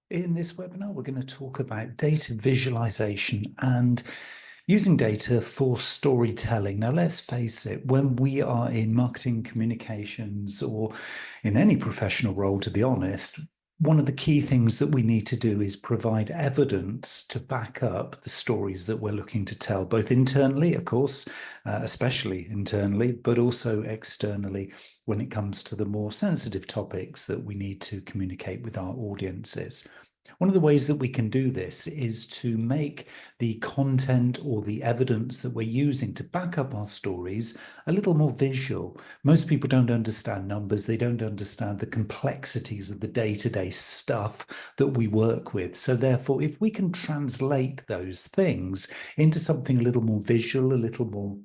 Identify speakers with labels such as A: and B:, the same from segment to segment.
A: In this webinar, we're going to talk about data visualization and using data for storytelling. Now, let's face it, when we are in marketing communications or in any professional role, to be honest, one of the key things that we need to do is provide evidence to back up the stories that we're looking to tell, both internally, of course, especially internally, but also externally when it comes to the more sensitive topics that we need to communicate with our audiences. One of the ways that we can do this is to make the content or the evidence that we're using to back up our stories a little more visual. Most people don't understand numbers. They don't understand the complexities of the day-to-day stuff that we work with. So therefore, if we can translate those things into something a little more visual, a little more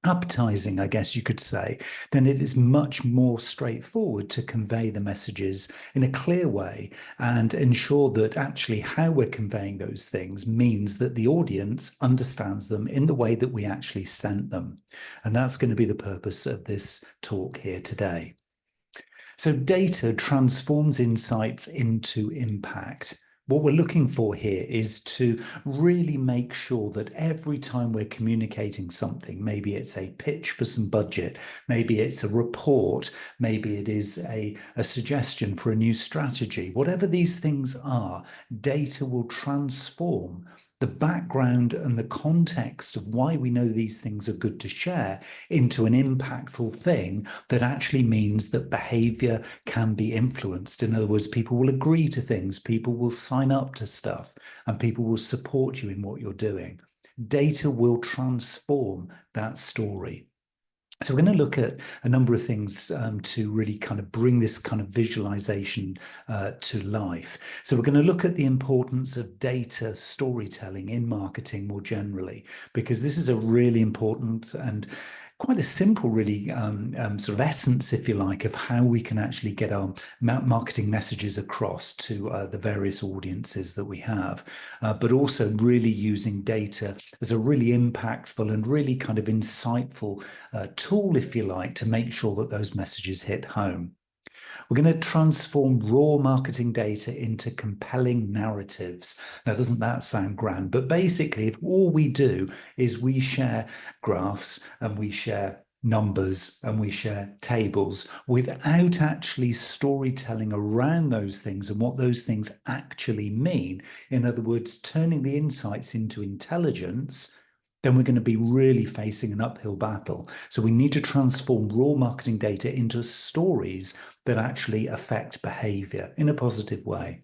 A: appetizing, I guess you could say, then it is much more straightforward to convey the messages in a clear way and ensure that actually how we're conveying those things means that the audience understands them in the way that we actually sent them. And that's going to be the purpose of this talk here today. So data transforms insights into impact. What we're looking for here is to really make sure that every time we're communicating something, maybe it's a pitch for some budget, maybe it's a report, maybe it is a suggestion for a new strategy, whatever these things are, data will transform the background and the context of why we know these things are good to share into an impactful thing that actually means that behavior can be influenced. In other words, people will agree to things, people will sign up to stuff, and people will support you in what you're doing. Data will transform that story. So we're going to look at a number of things to really kind of bring this kind of visualization to life. So we're going to look at the importance of data storytelling in marketing more generally, because this is a really important and quite a simple, really, sort of essence, if you like, of how we can actually get our marketing messages across to the various audiences that we have, but also really using data as a really impactful and really kind of insightful tool, if you like, to make sure that those messages hit home. We're going to transform raw marketing data into compelling narratives. Now, doesn't that sound grand? But basically, if all we do is we share graphs and we share numbers and we share tables without actually storytelling around those things and what those things actually mean, in other words, turning the insights into intelligence, then we're going to be really facing an uphill battle. So we need to transform raw marketing data into stories that actually affect behavior in a positive way.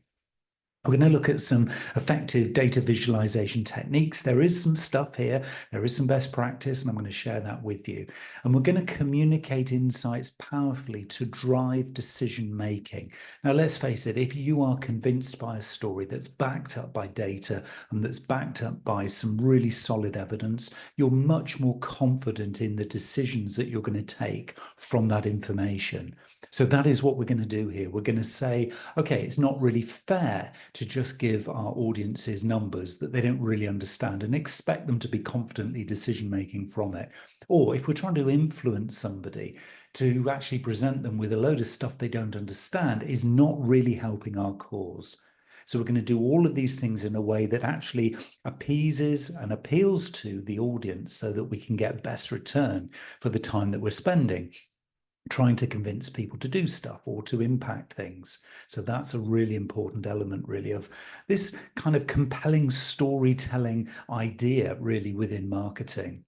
A: We're going to look at some effective data visualization techniques. There is some stuff here. There is some best practice, and I'm going to share that with you. And we're going to communicate insights powerfully to drive decision making. Now, let's face it, if you are convinced by a story that's backed up by data and that's backed up by some really solid evidence, you're much more confident in the decisions that you're going to take from that information. So that is what we're going to do here. We're going to say, okay, it's not really fair to just give our audiences numbers that they don't really understand and expect them to be confidently decision-making from it. Or if we're trying to influence somebody, to actually present them with a load of stuff they don't understand is not really helping our cause. So we're going to do all of these things in a way that actually appeases and appeals to the audience so that we can get best return for the time that we're spending trying to convince people to do stuff or to impact things. So that's a really important element, really, of this kind of compelling storytelling idea, really, within marketing.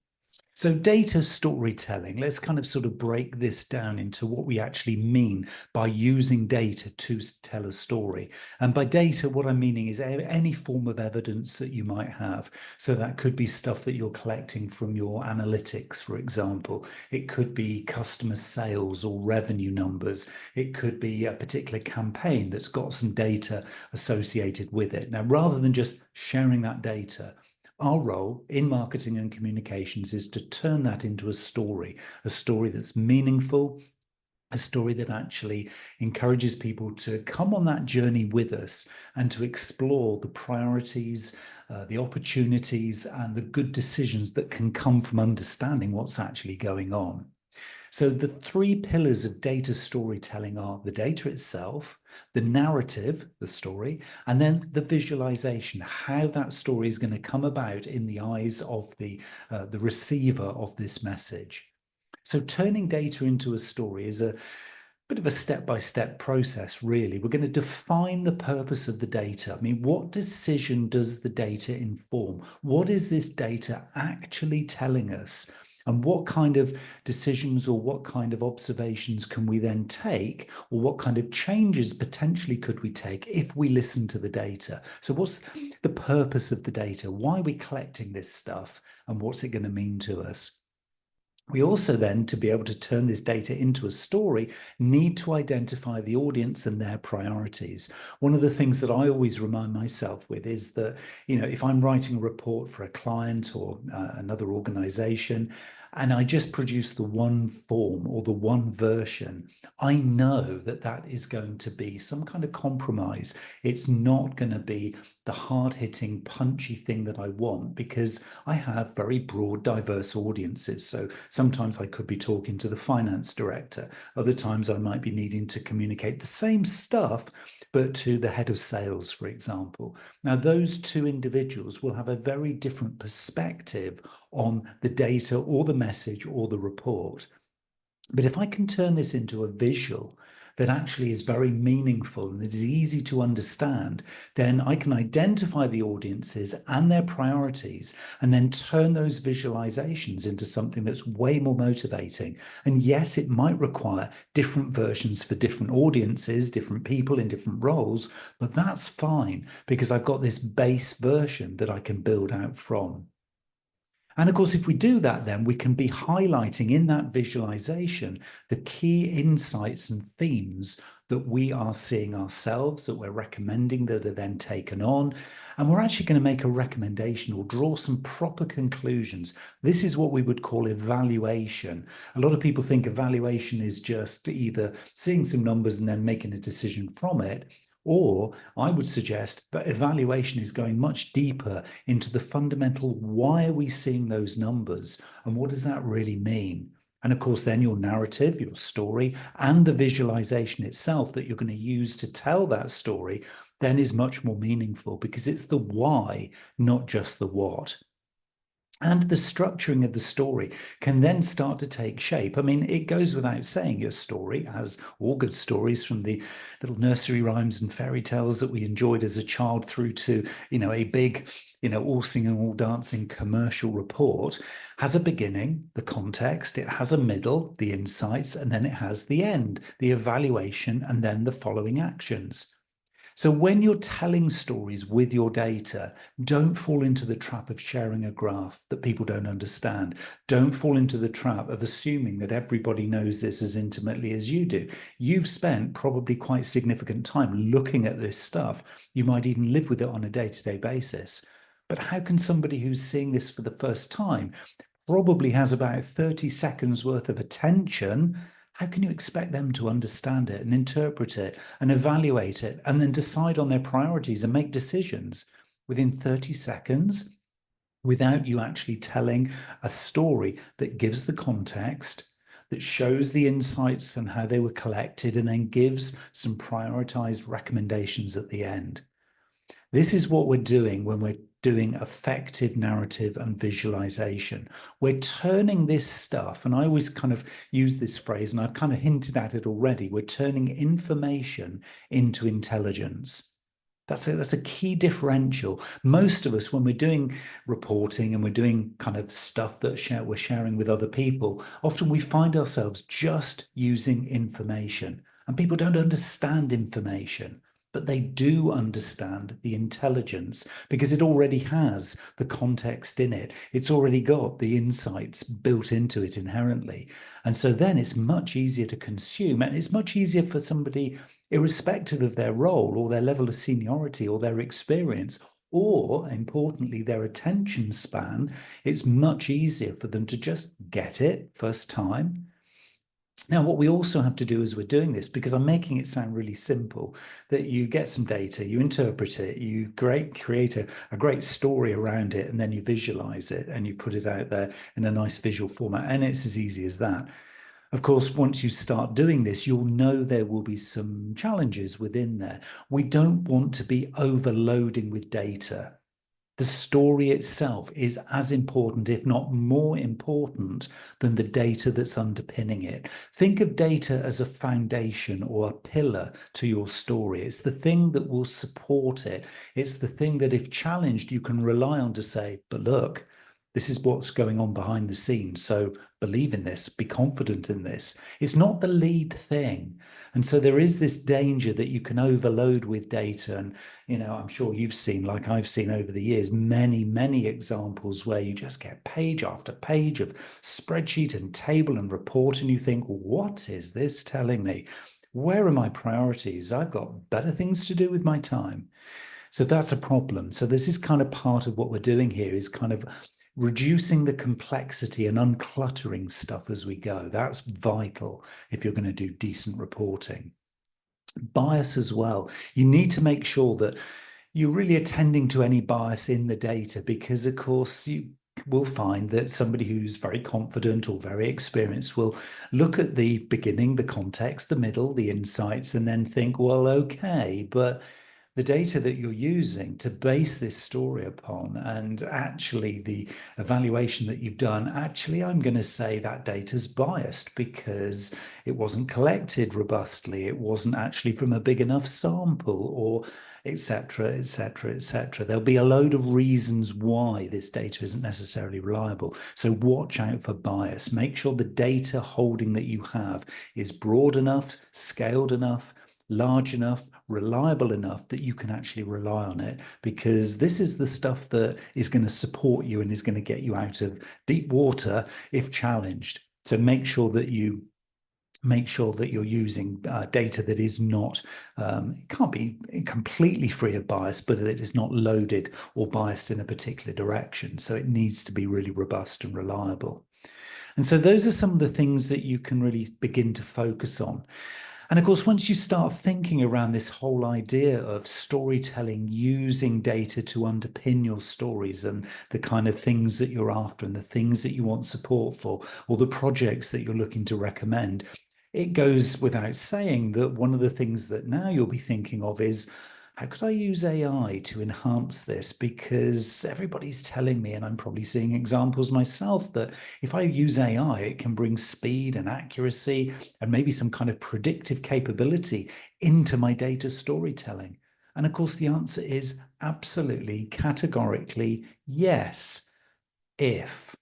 A: So data storytelling, let's kind of sort of break this down into what we actually mean by using data to tell a story. And by data, what I'm meaning is any form of evidence that you might have. So that could be stuff that you're collecting from your analytics, for example. It could be customer sales or revenue numbers. It could be a particular campaign that's got some data associated with it. Now, rather than just sharing that data, our role in marketing and communications is to turn that into a story that's meaningful, a story that actually encourages people to come on that journey with us and to explore the priorities, the opportunities, and the good decisions that can come from understanding what's actually going on. So the three pillars of data storytelling are the data itself, the narrative, the story, and then the visualization, how that story is going to come about in the eyes of the receiver of this message. So turning data into a story is a bit of a step-by-step process, really. We're going to define the purpose of the data. I mean, what decision does the data inform? What is this data actually telling us? And what kind of decisions or what kind of observations can we then take, or what kind of changes potentially could we take if we listen to the data? So what's the purpose of the data? Why are we collecting this stuff? And what's it going to mean to us? We also then, to be able to turn this data into a story, need to identify the audience and their priorities. One of the things that I always remind myself with is that, if I'm writing a report for a client or another organization, and I just produce the one form or the one version, I know that that is going to be some kind of compromise. It's not going to be the hard-hitting, punchy thing that I want, because I have very broad, diverse audiences. So sometimes I could be talking to the finance director. Other times I might be needing to communicate the same stuff, but to the head of sales, for example. Now, those two individuals will have a very different perspective on the data or the message or the report. But if I can turn this into a visual that actually is very meaningful and is easy to understand, then I can identify the audiences and their priorities and then turn those visualizations into something that's way more motivating. And yes, it might require different versions for different audiences, different people in different roles, but that's fine because I've got this base version that I can build out from. And of course, if we do that, then we can be highlighting in that visualization the key insights and themes that we are seeing ourselves, that we're recommending, that are then taken on. And we're actually going to make a recommendation or draw some proper conclusions. This is what we would call evaluation. A lot of people think evaluation is just either seeing some numbers and then making a decision from it. Or I would suggest that evaluation is going much deeper into the fundamental, why are we seeing those numbers and what does that really mean? And of course, then your narrative, your story, and the visualization itself that you're going to use to tell that story then is much more meaningful because it's the why, not just the what. And the structuring of the story can then start to take shape. I mean, it goes without saying, your story, as all good stories, from the little nursery rhymes and fairy tales that we enjoyed as a child through to, a big, all singing, all dancing commercial report, has a beginning, the context, it has a middle, the insights, and then it has the end, the evaluation, and then the following actions. So when you're telling stories with your data, don't fall into the trap of sharing a graph that people don't understand. Don't fall into the trap of assuming that everybody knows this as intimately as you do. You've spent probably quite significant time looking at this stuff. You might even live with it on a day-to-day basis. But how can somebody who's seeing this for the first time, probably has about 30 seconds worth of attention, how can you expect them to understand it and interpret it and evaluate it and then decide on their priorities and make decisions within 30 seconds without you actually telling a story that gives the context, that shows the insights and how they were collected, and then gives some prioritized recommendations at the end? This is what we're doing when we're doing effective narrative and visualization. We're turning this stuff, and I always kind of use this phrase, and I've kind of hinted at it already, we're turning information into intelligence. That's a key differential. Most of us, when we're doing reporting and we're doing kind of stuff that we're sharing with other people, often we find ourselves just using information, and people don't understand information. But they do understand the intelligence because it already has the context in it. It's already got the insights built into it inherently. And so then it's much easier to consume, and it's much easier for somebody, irrespective of their role or their level of seniority or their experience, or importantly, their attention span. It's much easier for them to just get it first time. Now, what we also have to do as we're doing this, because I'm making it sound really simple, that you get some data, you interpret it, you create a great story around it, and then you visualize it and you put it out there in a nice visual format. And it's as easy as that. Of course, once you start doing this, you'll know there will be some challenges within there. We don't want to be overloading with data. The story itself is as important, if not more important, than the data that's underpinning it. Think of data as a foundation or a pillar to your story. It's the thing that will support it. It's the thing that, if challenged, you can rely on to say, but look, this is what's going on behind the scenes. So believe in this, be confident in this. It's not the lead thing. And so there is this danger that you can overload with data. And, I'm sure you've seen, like I've seen over the years, many, many examples where you just get page after page of spreadsheet and table and report, and you think, what is this telling me? Where are my priorities? I've got better things to do with my time. So that's a problem. So this is kind of part of what we're doing here, is kind of reducing the complexity and uncluttering stuff as we go. That's vital if you're going to do decent reporting. Bias as well. You need to make sure that you're really attending to any bias in the data, because of course you will find that somebody who's very confident or very experienced will look at the beginning, the context, the middle, the insights, and then think, well, okay, but the data that you're using to base this story upon, and actually the evaluation that you've done, actually, I'm going to say that data's biased because it wasn't collected robustly. It wasn't actually from a big enough sample, or etc., etc., etc. There'll be a load of reasons why this data isn't necessarily reliable. So watch out for bias. Make sure the data holding that you have is broad enough, scaled enough, large enough, reliable enough that you can actually rely on it, because this is the stuff that is going to support you and is going to get you out of deep water if challenged. So make sure that you're using data that is not, it can't be completely free of bias, but that it is not loaded or biased in a particular direction. So it needs to be really robust and reliable. And so those are some of the things that you can really begin to focus on. And of course, once you start thinking around this whole idea of storytelling, using data to underpin your stories and the kind of things that you're after and the things that you want support for, or the projects that you're looking to recommend, it goes without saying that one of the things that now you'll be thinking of is, how could I use AI to enhance this? Because everybody's telling me, and I'm probably seeing examples myself, that if I use AI, it can bring speed and accuracy and maybe some kind of predictive capability into my data storytelling. And of course, the answer is absolutely, categorically, yes, if.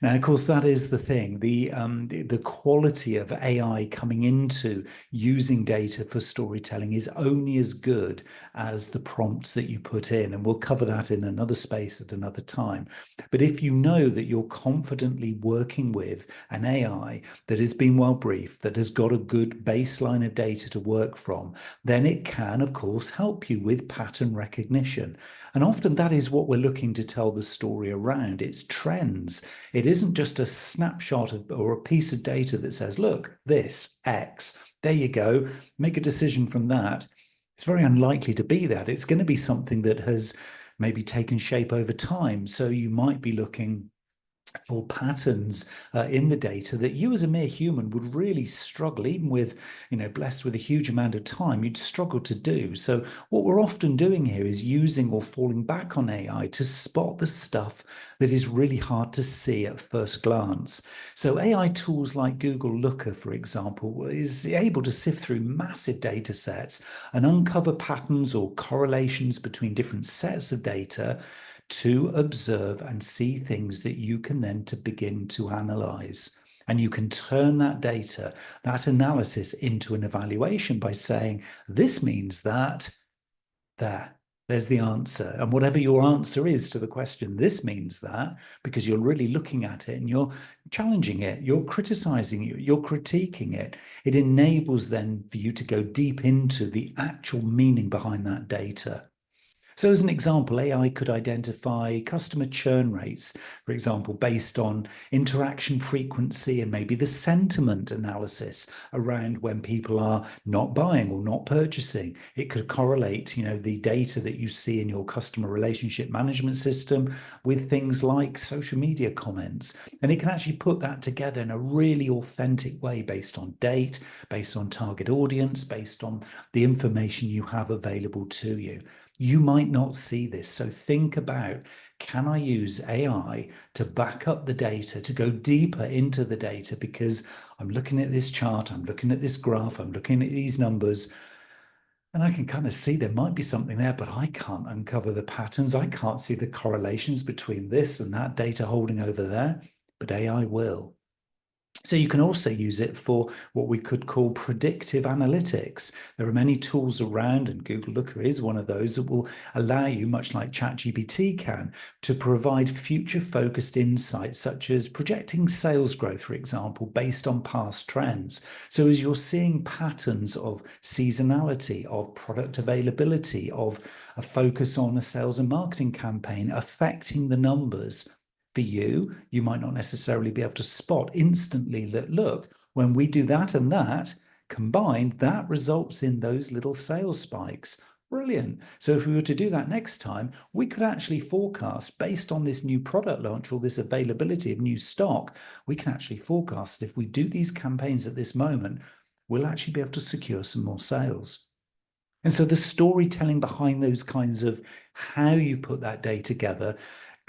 A: Now, of course, that is the thing. The quality of AI coming into using data for storytelling is only as good as the prompts that you put in. And we'll cover that in another space at another time. But if you know that you're confidently working with an AI that has been well briefed, that has got a good baseline of data to work from, then it can, of course, help you with pattern recognition. And often that is what we're looking to tell the story around. It's trends. It isn't just a snapshot of, or a piece of data that says, look, this X, there you go, make a decision from that. It's very unlikely to be that. It's going to be something that has maybe taken shape over time. So you might be looking for patterns in the data that you as a mere human would really struggle, even with, blessed with a huge amount of time, you'd struggle to do. So what we're often doing here is using or falling back on AI to spot the stuff that is really hard to see at first glance. So AI tools like Google Looker, for example, is able to sift through massive data sets and uncover patterns or correlations between different sets of data to observe and see things that you can then to begin to analyze. And you can turn that data, that analysis, into an evaluation by saying, this means that, there's the answer. And whatever your answer is to the question, this means that, because you're really looking at it and you're challenging it, you're criticizing it, you're critiquing it, it enables then for you to go deep into the actual meaning behind that data. So as an example, AI could identify customer churn rates, for example, based on interaction frequency and maybe the sentiment analysis around when people are not buying or not purchasing. It could correlate, the data that you see in your customer relationship management system with things like social media comments. And it can actually put that together in a really authentic way based on date, based on target audience, based on the information you have available to you. You might not see this. So think about, can I use AI to back up the data, to go deeper into the data? Because I'm looking at this chart, I'm looking at this graph, I'm looking at these numbers, and I can kind of see there might be something there, but I can't uncover the patterns. I can't see the correlations between this and that data holding over there, but AI will. So you can also use it for what we could call predictive analytics. There are many tools around, and Google Looker is one of those that will allow you, much like ChatGPT can, to provide future-focused insights, such as projecting sales growth, for example, based on past trends. So as you're seeing patterns of seasonality, of product availability, of a focus on a sales and marketing campaign affecting the numbers, for you, you might not necessarily be able to spot instantly that, look, when we do that and that combined, that results in those little sales spikes. Brilliant. So if we were to do that next time, we could actually forecast based on this new product launch or this availability of new stock, we can actually forecast that if we do these campaigns at this moment, we'll actually be able to secure some more sales. And so the storytelling behind those kinds of how you put that day together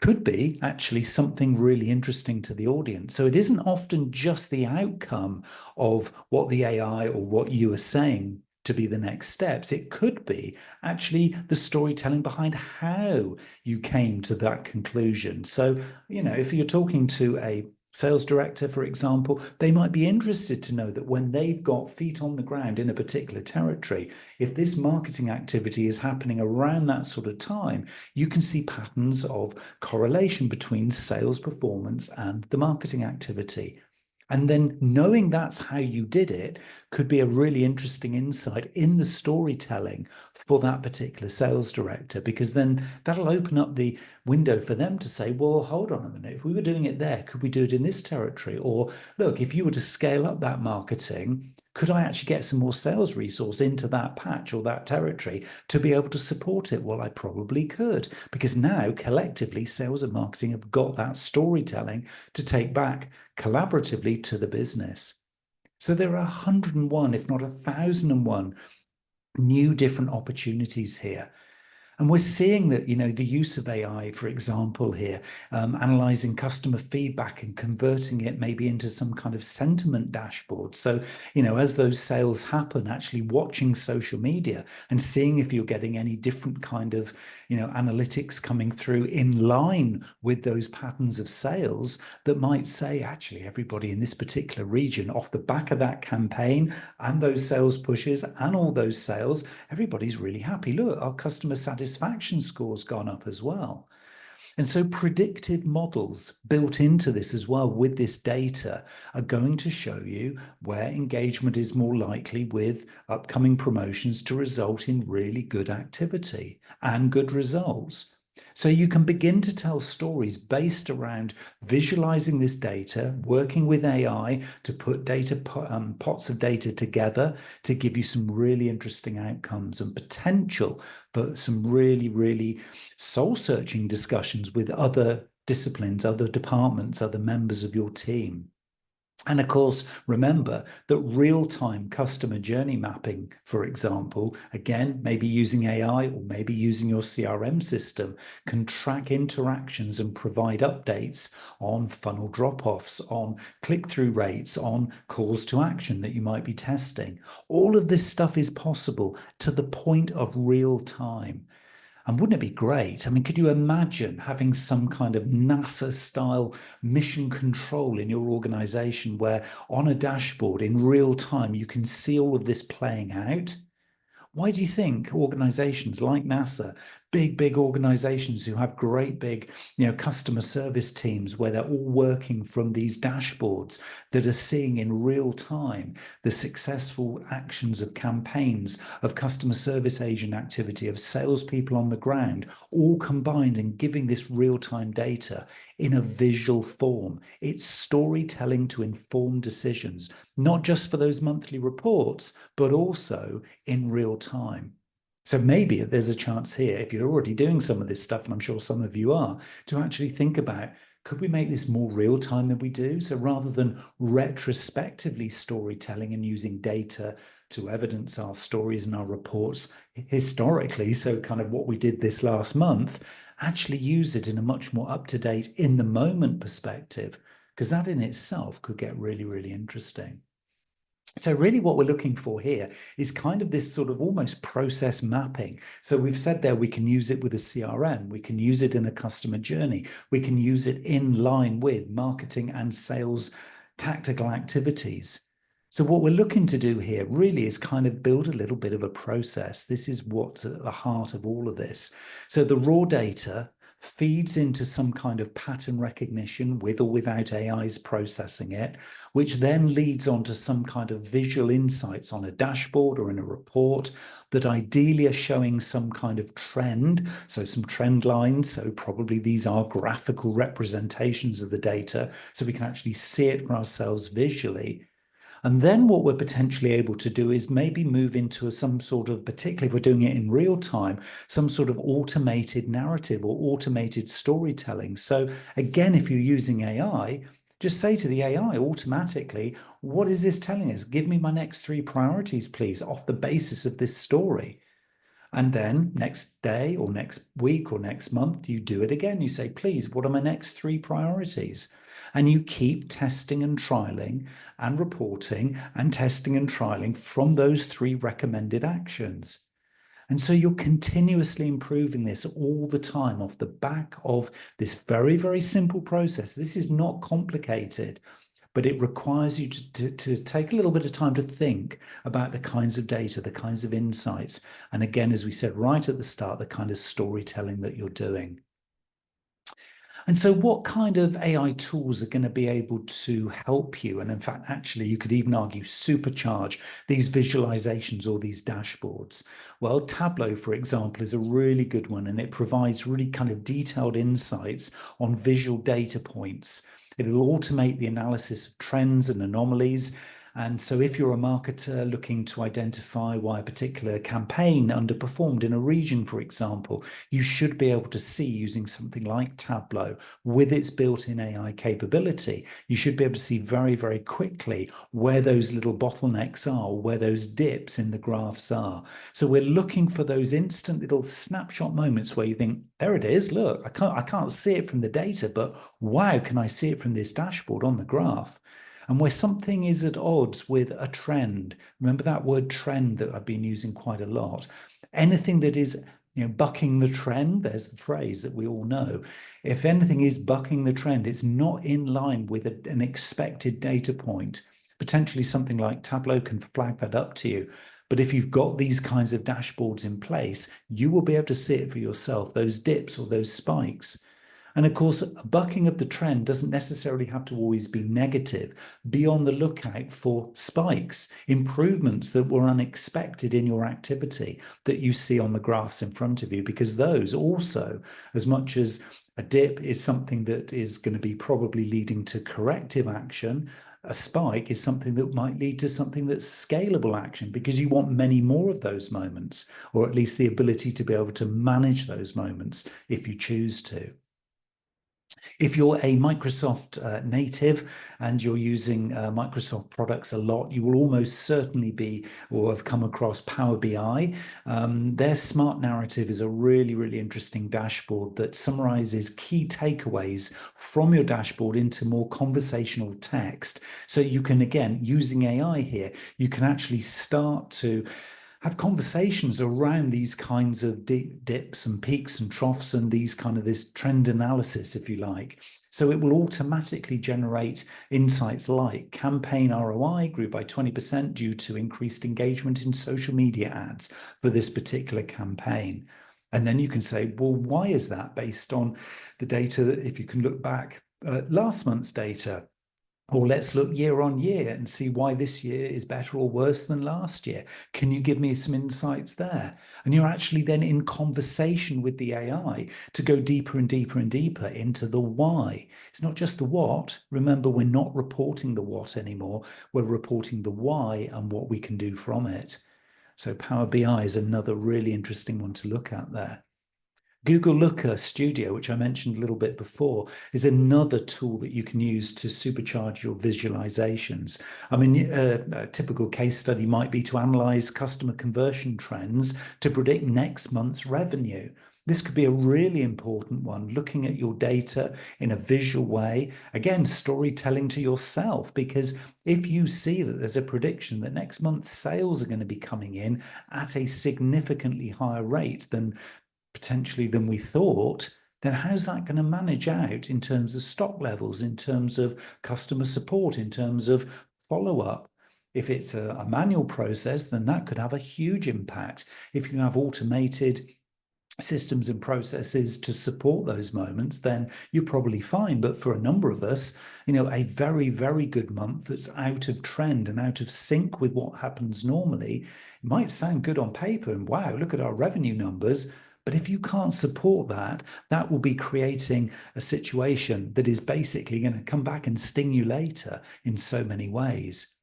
A: could be actually something really interesting to the audience. So it isn't often just the outcome of what the AI or what you are saying to be the next steps. It could be actually the storytelling behind how you came to that conclusion. So, if you're talking to a sales director, for example, they might be interested to know that when they've got feet on the ground in a particular territory, if this marketing activity is happening around that sort of time, you can see patterns of correlation between sales performance and the marketing activity. And then knowing that's how you did it could be a really interesting insight in the storytelling for that particular sales director, because then that'll open up the window for them to say, well, hold on a minute, if we were doing it there, could we do it in this territory? Or look, if you were to scale up that marketing, could I actually get some more sales resource into that patch or that territory to be able to support it? Well, I probably could, because now collectively sales and marketing have got that storytelling to take back collaboratively to the business. So there are 101, if not 1,001 new different opportunities here. And we're seeing that, the use of AI, for example, here, analyzing customer feedback and converting it maybe into some kind of sentiment dashboard. So, as those sales happen, actually watching social media and seeing if you're getting any different kind of, analytics coming through in line with those patterns of sales that might say, actually, everybody in this particular region, off the back of that campaign and those sales pushes and all those sales, everybody's really happy. Look, our customer satisfaction score's gone up as well. And so predictive models built into this as well with this data are going to show you where engagement is more likely with upcoming promotions to result in really good activity and good results. So you can begin to tell stories based around visualizing this data, working with AI to put pots of data together to give you some really interesting outcomes and potential for some really, really soul-searching discussions with other disciplines, other departments, other members of your team. And of course, remember that real-time customer journey mapping, for example, again, maybe using AI or maybe using your CRM system, can track interactions and provide updates on funnel drop-offs, on click-through rates, on calls to action that you might be testing. All of this stuff is possible to the point of real time. And wouldn't it be great? I mean, could you imagine having some kind of NASA-style mission control in your organization where on a dashboard in real time, you can see all of this playing out? Why do you think organizations like NASA big organizations who have great big, customer service teams where they're all working from these dashboards that are seeing in real time the successful actions of campaigns, of customer service agent activity, of salespeople on the ground, all combined and giving this real-time data in a visual form. It's storytelling to inform decisions, not just for those monthly reports, but also in real time. So maybe there's a chance here, if you're already doing some of this stuff, and I'm sure some of you are, to actually think about, could we make this more real time than we do? So rather than retrospectively storytelling and using data to evidence our stories and our reports historically, so kind of what we did this last month, actually use it in a much more up-to-date, in the moment perspective, because that in itself could get really, really interesting. So really what we're looking for here is kind of this sort of almost process mapping. So we've said there we can use it with a CRM, we can use it in a customer journey, we can use it in line with marketing and sales tactical activities. So what we're looking to do here really is kind of build a little bit of a process. This is what's at the heart of all of this. So the raw data feeds into some kind of pattern recognition with or without AIs processing it, which then leads on to some kind of visual insights on a dashboard or in a report that ideally are showing some kind of trend, so some trend lines. So probably these are graphical representations of the data, so we can actually see it for ourselves visually. And then what we're potentially able to do is maybe move into some sort of, particularly if we're doing it in real time, some sort of automated narrative or automated storytelling. So again, if you're using AI, just say to the AI automatically, what is this telling us? Give me my next 3 priorities, please, off the basis of this story. And then next day or next week or next month, you do it again. You say, please, what are my next 3 priorities? And you keep testing and trialing and reporting and testing and trialing from those 3 recommended actions. And so you're continuously improving this all the time off the back of this very, very simple process. This is not complicated, but it requires you to take a little bit of time to think about the kinds of data, the kinds of insights, and again, as we said right at the start, the kind of storytelling that you're doing. And so what kind of AI tools are going to be able to help you? And in fact, actually, you could even argue supercharge these visualizations or these dashboards. Well, Tableau, for example, is a really good one, and it provides really kind of detailed insights on visual data points. It'll automate the analysis of trends and anomalies. And so if you're a marketer looking to identify why a particular campaign underperformed in a region, for example, you should be able to see, using something like Tableau with its built-in AI capability, you should be able to see very, very quickly where those little bottlenecks are, where those dips in the graphs are. So we're looking for those instant little snapshot moments where you think, there it is, look, I can't see it from the data, but wow, can I see it from this dashboard on the graph? And where something is at odds with a trend, remember that word trend that I've been using quite a lot. Anything that is, bucking the trend, there's the phrase that we all know. If anything is bucking the trend, it's not in line with an expected data point. Potentially something like Tableau can flag that up to you. But if you've got these kinds of dashboards in place, you will be able to see it for yourself, those dips or those spikes. And of course, bucking of the trend doesn't necessarily have to always be negative. Be on the lookout for spikes, improvements that were unexpected in your activity that you see on the graphs in front of you, because those also, as much as a dip is something that is going to be probably leading to corrective action, a spike is something that might lead to something that's scalable action, because you want many more of those moments, or at least the ability to be able to manage those moments if you choose to. If you're a Microsoft native and you're using Microsoft products a lot, you will almost certainly be or have come across Power BI. Their Smart Narrative is a really, really interesting dashboard that summarizes key takeaways from your dashboard into more conversational text. So you can, again, using AI here, you can actually start to have conversations around these kinds of dips and peaks and troughs and these kind of this trend analysis, if you like. So it will automatically generate insights like campaign ROI grew by 20% due to increased engagement in social media ads for this particular campaign. And then you can say, well, why is that based on the data that if you can look back at last month's data? Or let's look year on year and see why this year is better or worse than last year. Can you give me some insights there? And you're actually then in conversation with the AI to go deeper and deeper and deeper into the why. It's not just the what. Remember, we're not reporting the what anymore. We're reporting the why and what we can do from it. So Power BI is another really interesting one to look at there. Google Looker Studio, which I mentioned a little bit before, is another tool that you can use to supercharge your visualizations. I mean, a typical case study might be to analyze customer conversion trends to predict next month's revenue. This could be a really important one, looking at your data in a visual way. Again, storytelling to yourself, because if you see that there's a prediction that next month's sales are going to be coming in at a significantly higher rate than potentially than we thought, then how's that going to manage out in terms of stock levels, in terms of customer support, in terms of follow-up? If it's a manual process, then that could have a huge impact. If you have automated systems and processes to support those moments, then you're probably fine. But for a number of us, a very, very good month that's out of trend and out of sync with what happens normally, it might sound good on paper and wow, look at our revenue numbers. But if you can't support that, that will be creating a situation that is basically going to come back and sting you later in so many ways.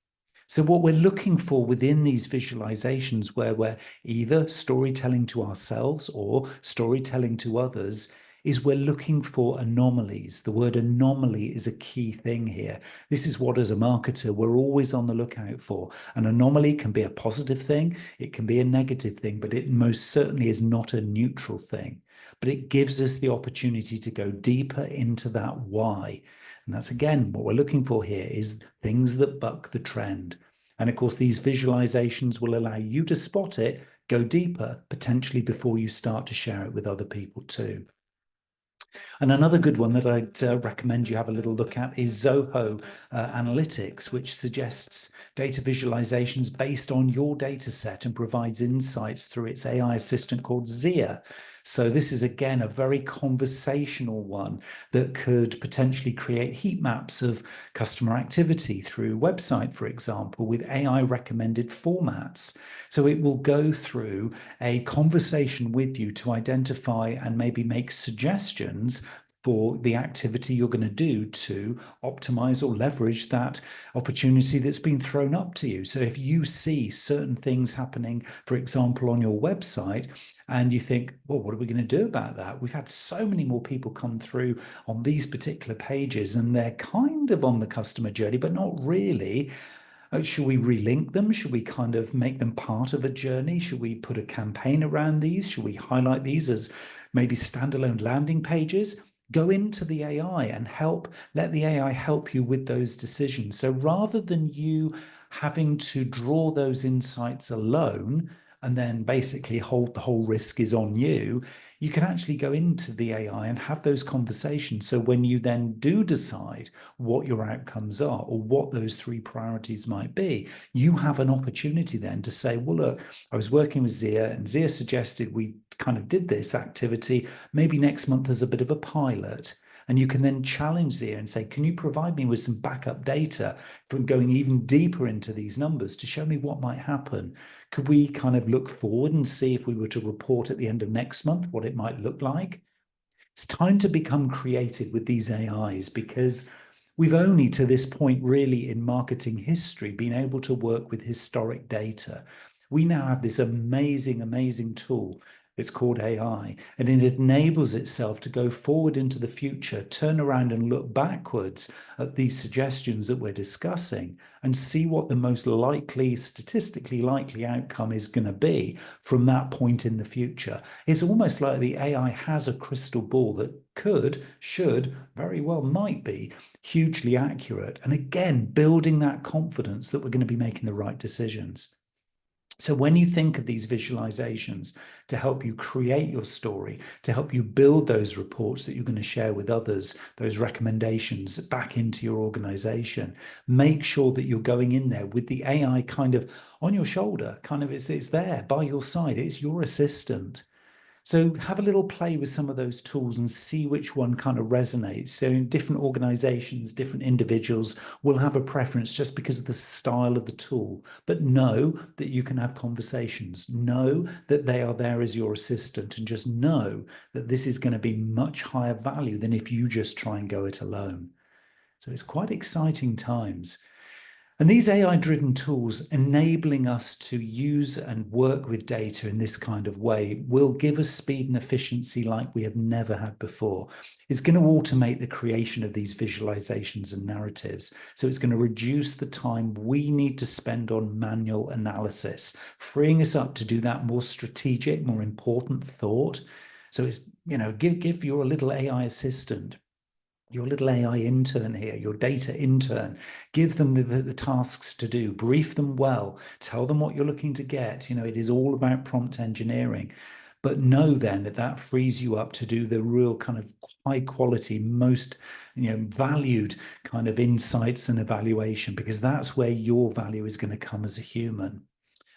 A: So what we're looking for within these visualizations, where we're either storytelling to ourselves or storytelling to others, is we're looking for anomalies. The word anomaly is a key thing here. This is what, as a marketer, we're always on the lookout for. An anomaly can be a positive thing, it can be a negative thing, but it most certainly is not a neutral thing. But it gives us the opportunity to go deeper into that why. And that's, again, what we're looking for here is things that buck the trend. And of course, these visualizations will allow you to spot it, go deeper, potentially before you start to share it with other people too. And another good one that I'd recommend you have a little look at is Zoho Analytics, which suggests data visualizations based on your data set and provides insights through its AI assistant called Zia. So this is, again, a very conversational one that could potentially create heat maps of customer activity through website, for example, with AI recommended formats. So it will go through a conversation with you to identify and maybe make suggestions for the activity you're going to do to optimize or leverage that opportunity that's been thrown up to you. So if you see certain things happening, for example, on your website, and you think, well, what are we going to do about that? We've had so many more people come through on these particular pages, and they're kind of on the customer journey, but not really. Should we relink them? Should we kind of make them part of a journey? Should we put a campaign around these? Should we highlight these as maybe standalone landing pages? Go into the AI and let the AI help you with those decisions. So rather than you having to draw those insights alone, and then basically hold the whole risk is on you, you can actually go into the AI and have those conversations. So when you then do decide what your outcomes are or what those 3 priorities might be, you have an opportunity then to say, well, look, I was working with Zia and Zia suggested we kind of did this activity. Maybe next month there's a bit of a pilot. And you can then challenge Zia and say, can you provide me with some backup data from going even deeper into these numbers to show me what might happen? Could we kind of look forward and see if we were to report at the end of next month what it might look like? It's time to become creative with these AIs, because we've only to this point really in marketing history been able to work with historic data. We now have this amazing, amazing tool. It's called AI, and it enables itself to go forward into the future, turn around and look backwards at these suggestions that we're discussing and see what the most likely, statistically likely outcome is going to be from that point in the future. It's almost like the AI has a crystal ball that could, should, very well might be hugely accurate. And again, building that confidence that we're going to be making the right decisions. So when you think of these visualizations to help you create your story, to help you build those reports that you're going to share with others, those recommendations back into your organization, make sure that you're going in there with the AI kind of on your shoulder, kind of it's there by your side. It's your assistant. So have a little play with some of those tools and see which one kind of resonates. So in different organizations, different individuals will have a preference just because of the style of the tool. But know that you can have conversations. Know that they are there as your assistant, and just know that this is going to be much higher value than if you just try and go it alone. So it's quite exciting times. And these AI-driven tools enabling us to use and work with data in this kind of way will give us speed and efficiency like we have never had before. It's going to automate the creation of these visualizations and narratives. So it's going to reduce the time we need to spend on manual analysis, freeing us up to do that more strategic, more important thought. So it's, give your little AI assistant, your little AI intern here, your data intern, give them the tasks to do, brief them well, tell them what you're looking to get. It is all about prompt engineering. But know then that that frees you up to do the real kind of high quality, most valued kind of insights and evaluation, because that's where your value is going to come as a human.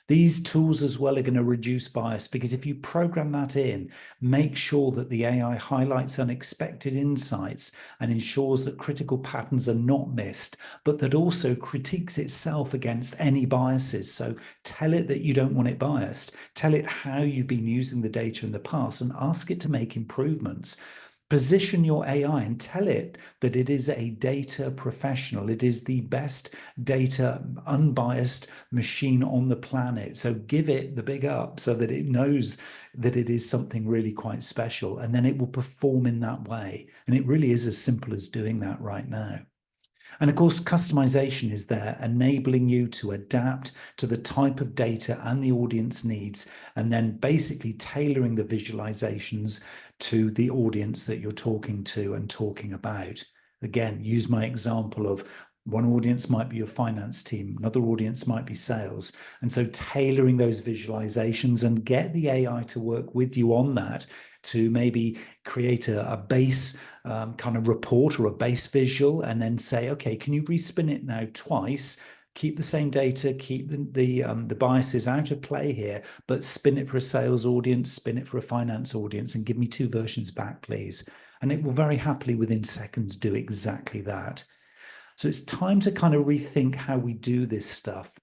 A: These tools as well are going to reduce bias, because if you program that in, make sure that the AI highlights unexpected insights and ensures that critical patterns are not missed, but that also critiques itself against any biases. So tell it that you don't want it biased. Tell it how you've been using the data in the past and ask it to make improvements. Position your AI and tell it that it is a data professional. It is the best data, unbiased machine on the planet. So give it the big up so that it knows that it is something really quite special, and then it will perform in that way. And it really is as simple as doing that right now. And of course, customization is there, enabling you to adapt to the type of data and the audience needs, and then basically tailoring the visualizations to the audience that you're talking to and talking about. Again, use my example of one audience might be your finance team, another audience might be sales. And so tailoring those visualizations and get the AI to work with you on that, to maybe create a base kind of report or a base visual, and then say, okay, can you respin it now twice? Keep the same data, keep the biases out of play here, but spin it for a sales audience, spin it for a finance audience, and give me two versions back, please. And it will very happily within seconds do exactly that. So it's time to kind of rethink how we do this stuff.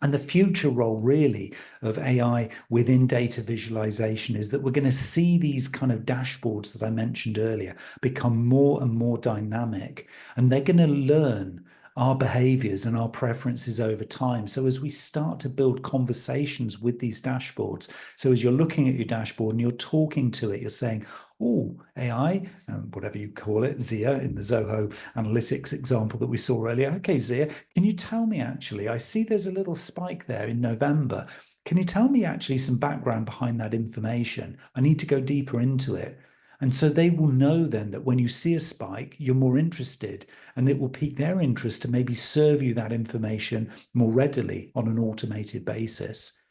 A: And the future role really of AI within data visualization is that we're going to see these kind of dashboards that I mentioned earlier become more and more dynamic, and they're going to learn our behaviors and our preferences over time. So as we start to build conversations with these dashboards, so as you're looking at your dashboard and you're talking to it, you're saying, oh, AI, whatever you call it, Zia, in the Zoho analytics example that we saw earlier. Okay, Zia, can you tell me actually, I see there's a little spike there in November. Can you tell me actually some background behind that information? I need to go deeper into it. And so they will know then that when you see a spike, you're more interested, and it will pique their interest to maybe serve you that information more readily on an automated basis.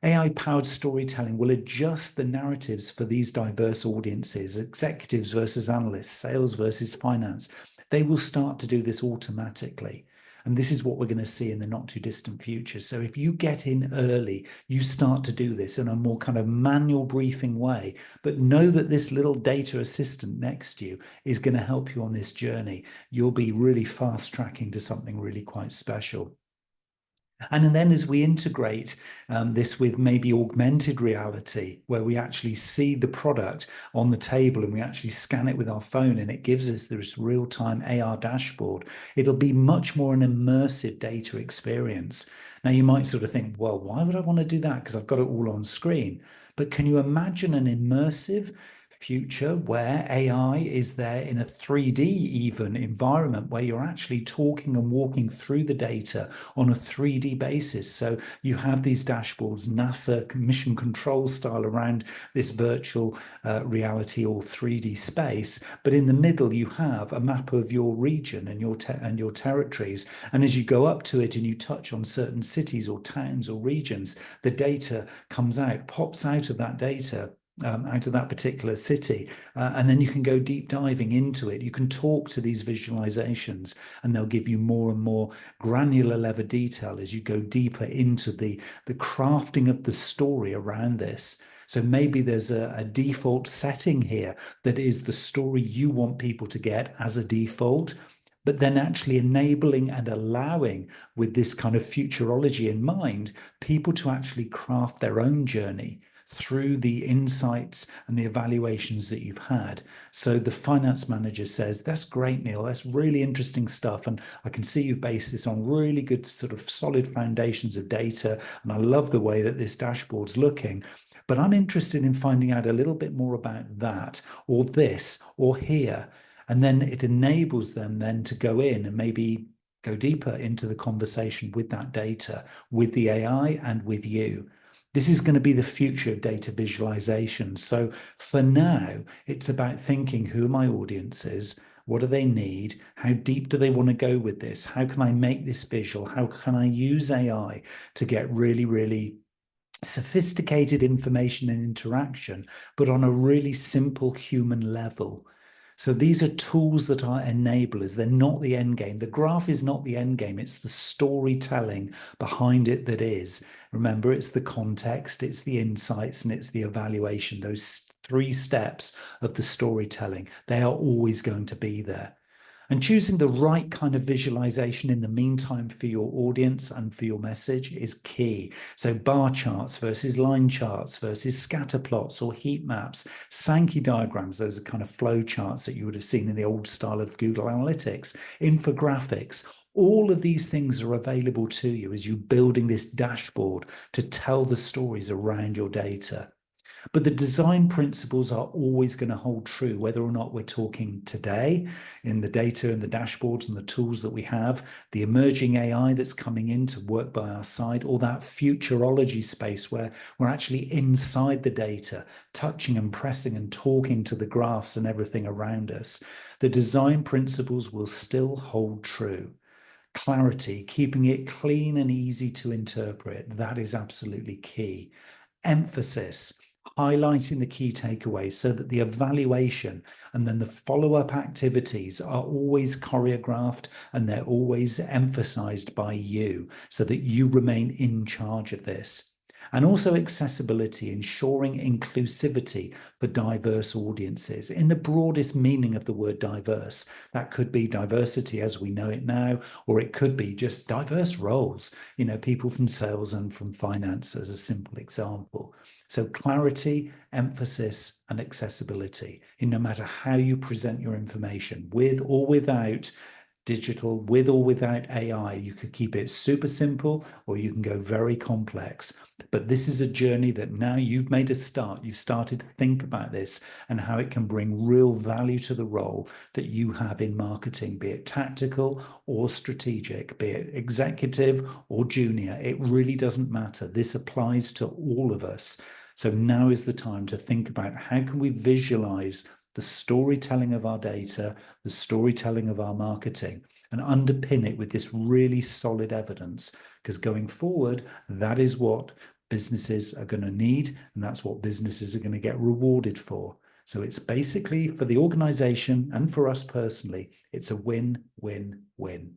A: AI-powered storytelling will adjust the narratives for these diverse audiences, executives versus analysts, sales versus finance. They will start to do this automatically. And this is what we're going to see in the not too distant future. So if you get in early, you start to do this in a more kind of manual briefing way, but know that this little data assistant next to you is going to help you on this journey. You'll be really fast tracking to something really quite special. And then as we integrate this with maybe augmented reality, where we actually see the product on the table and we actually scan it with our phone and it gives us this real-time AR dashboard, it'll be much more an immersive data experience. Now, you might sort of think, well, why would I want to do that? Because I've got it all on screen. But can you imagine an immersive future where AI is there in a 3D even environment where you're actually talking and walking through the data on a 3D basis? So you have these dashboards, NASA mission control style, around this virtual reality or 3D space, but in the middle you have a map of your region and your territories, and as you go up to it and you touch on certain cities or towns or regions, the data comes out, pops out of that data, out of that particular city, and then you can go deep diving into it. You can talk to these visualizations and they'll give you more and more granular level detail as you go deeper into the crafting of the story around this. So maybe there's a default setting here that is the story you want people to get as a default, but then actually enabling and allowing, with this kind of futurology in mind, people to actually craft their own journey through the insights and the evaluations that you've had. So the finance manager says, that's great, Neil, that's really interesting stuff. And I can see you've based this on really good sort of solid foundations of data. And I love the way that this dashboard's looking. But I'm interested in finding out a little bit more about that, or this, or here. And then it enables them then to go in and maybe go deeper into the conversation with that data, with the AI and with you. This is going to be the future of data visualization. So for now, it's about thinking, who are my audiences? What do they need? How deep do they want to go with this? How can I make this visual? How can I use AI to get really, really sophisticated information and interaction, but on a really simple human level? So these are tools that are enablers. They're not the end game. The graph is not the end game. It's the storytelling behind it that is. Remember, it's the context, it's the insights, and it's the evaluation. Those three steps of the storytelling, they are always going to be there. And choosing the right kind of visualization in the meantime for your audience and for your message is key. So bar charts versus line charts versus scatter plots or heat maps, Sankey diagrams, those are kind of flow charts that you would have seen in the old style of Google Analytics, infographics. All of these things are available to you as you're building this dashboard to tell the stories around your data. But the design principles are always going to hold true, whether or not we're talking today in the data and the dashboards and the tools that we have, the emerging AI that's coming in to work by our side, or that futurology space where we're actually inside the data, touching and pressing and talking to the graphs and everything around us. The design principles will still hold true. Clarity, keeping it clean and easy to interpret, that is absolutely key. Emphasis, highlighting the key takeaways so that the evaluation and then the follow-up activities are always choreographed and they're always emphasized by you so that you remain in charge of this. And also accessibility, ensuring inclusivity for diverse audiences in the broadest meaning of the word diverse. That could be diversity as we know it now, or it could be just diverse roles, people from sales and from finance as a simple example. So clarity, emphasis, and accessibility in no matter how you present your information, with or without digital, with or without AI. You could keep it super simple or you can go very complex. But this is a journey that now you've made a start. You've started to think about this and how it can bring real value to the role that you have in marketing, be it tactical or strategic, be it executive or junior. It really doesn't matter. This applies to all of us. So now is the time to think about how can we visualize the storytelling of our data, the storytelling of our marketing, and underpin it with this really solid evidence. Because going forward, that is what businesses are going to need, and that's what businesses are going to get rewarded for. So it's basically, for the organization and for us personally, it's a win, win, win.